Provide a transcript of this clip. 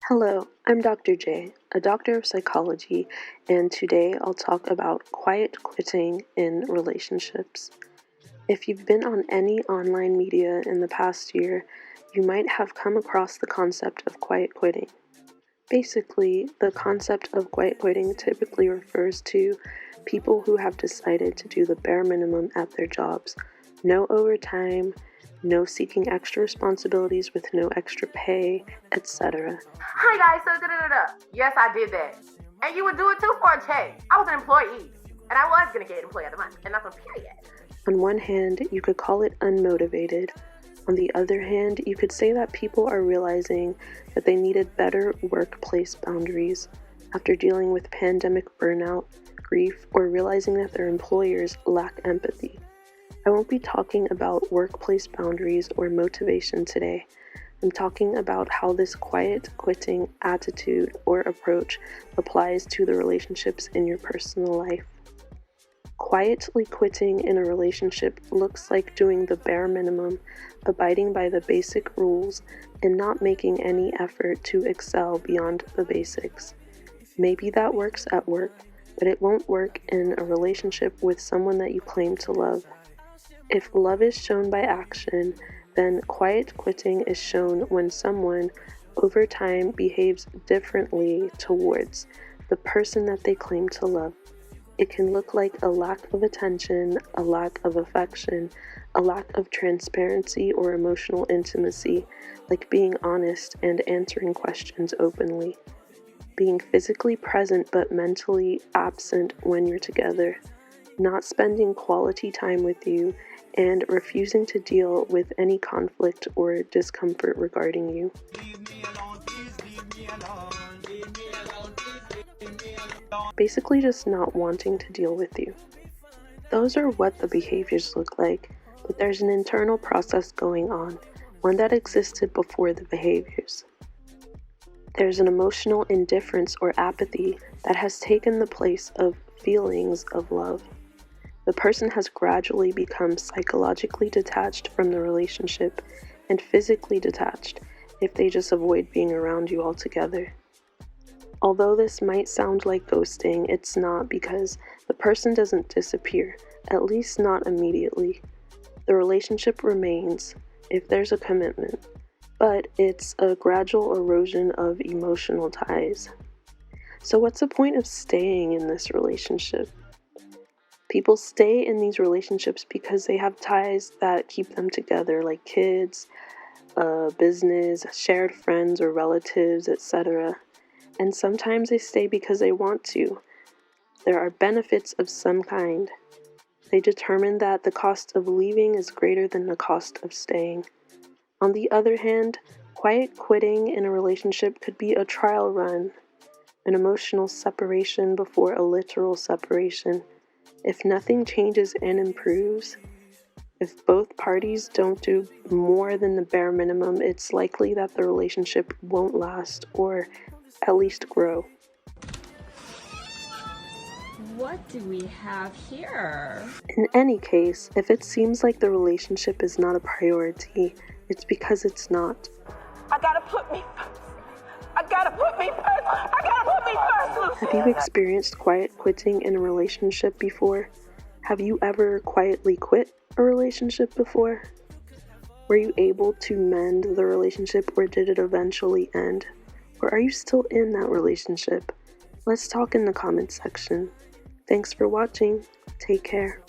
Hello, I'm Dr. J, a doctor of psychology, and today I'll talk about quiet quitting in relationships. If you've been on any online media in the past year, you might have come across the concept of quiet quitting. Basically, the concept of quiet quitting typically refers to people who have decided to do the bare minimum at their jobs. No overtime, no seeking extra responsibilities with no extra pay, etc. Hi guys, so da-da-da-da. Yes, I did that. And you would do it too for a check. I was an employee. And I was gonna get employee of the month. And that's a period. On one hand, you could call it unmotivated. On the other hand, you could say that people are realizing that they needed better workplace boundaries after dealing with pandemic burnout, grief, or realizing that their employers lack empathy. I won't be talking about workplace boundaries or motivation today. I'm talking about how this quiet quitting attitude or approach applies to the relationships in your personal life. Quietly quitting in a relationship looks like doing the bare minimum, abiding by the basic rules, and not making any effort to excel beyond the basics. Maybe that works at work, but it won't work in a relationship with someone that you claim to love. If love is shown by action, then quiet quitting is shown when someone, over time, behaves differently towards the person that they claim to love. It can look like a lack of attention, a lack of affection, a lack of transparency or emotional intimacy, like being honest and answering questions openly. Being physically present but mentally absent when you're together. Not spending quality time with you, and refusing to deal with any conflict or discomfort regarding you. Basically just not wanting to deal with you. Those are what the behaviors look like, but there's an internal process going on, one that existed before the behaviors. There's an emotional indifference or apathy that has taken the place of feelings of love. The person has gradually become psychologically detached from the relationship and physically detached if they just avoid being around you altogether. Although this might sound like ghosting, it's not, because the person doesn't disappear, at least not immediately. The relationship remains if there's a commitment, but it's a gradual erosion of emotional ties. So what's the point of staying in this relationship? People stay in these relationships because they have ties that keep them together, like kids, business, shared friends or relatives, etc. And sometimes they stay because they want to. There are benefits of some kind. They determine that the cost of leaving is greater than the cost of staying. On the other hand, quiet quitting in a relationship could be a trial run, an emotional separation before a literal separation. If nothing changes and improves, if both parties don't do more than the bare minimum, it's likely that the relationship won't last or at least grow. What do we have here? In any case, if it seems like the relationship is not a priority, it's because it's not. I gotta put me first. I gotta put me first. I gotta put me first, Lucy. Have you experienced quiet quitting in a relationship before? Have you ever quietly quit a relationship before? Were you able to mend the relationship, or did it eventually end? Or are you still in that relationship? Let's talk in the comments section. Thanks for watching. Take care.